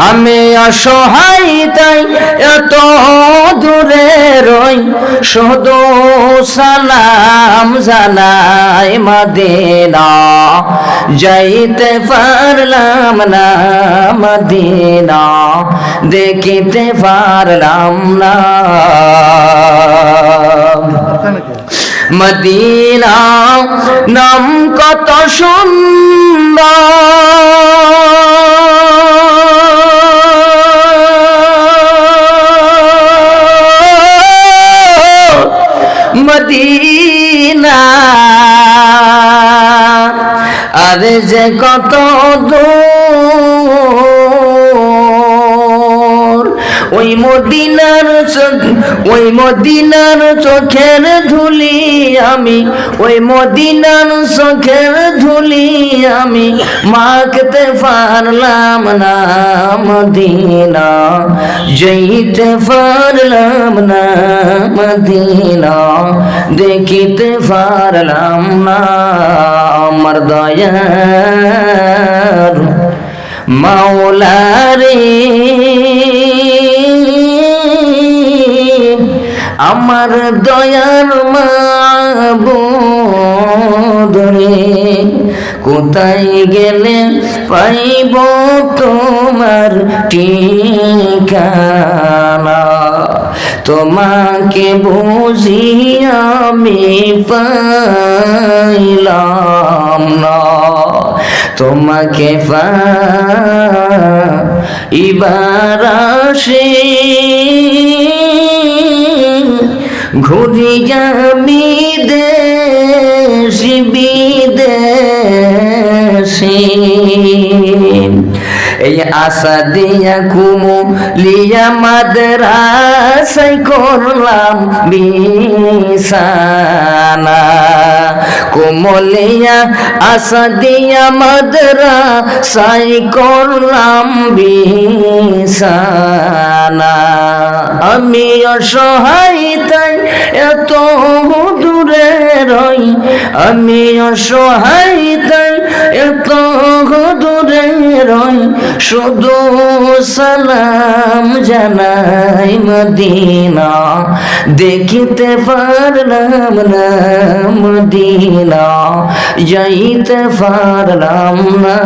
আমি অসহায় তাই এত দূরে রই, শুধু সালাম জানাই মদিনা, যাইতে পারলাম না মদিনা, দেখিতে পারলাম না মদিনা। নাম কত সুন্দর মদিনা, আর যে কত দূর, ওই মদিনার চোখের ধুলি আমি, ওই মদিনার চোখের ধুলি আমি মাখতে পারলাম না মদিনা, যাইতে পারলাম না মদিনা, দেখিতে পারলাম না আমার দয়ার মাওলা রে, আমার দয়ার মাবুদ রে, কোথায় গেলে পাইব তোমার ঠিকানা, তোমাকে বুঝি আমি পাইলাম না, তোমাকে পাইবার আশে ঘুরি আমি দেশ বিদেশে, এই আশা দিয়া কুমুলিয়া মাদ্রাসায় করলাম বিছানা, কুমুলিয়া আশা দিয়া মাদ্রাসায় করলাম বিছানা। আমি অসহায় তাই এত দূরে রই, আমি অসহায় তাই এত দূরে রই, শুধু সালাম জানাই মদিনা, দেখিতে পারলাম না মদিনা, যাইতে পারলাম না।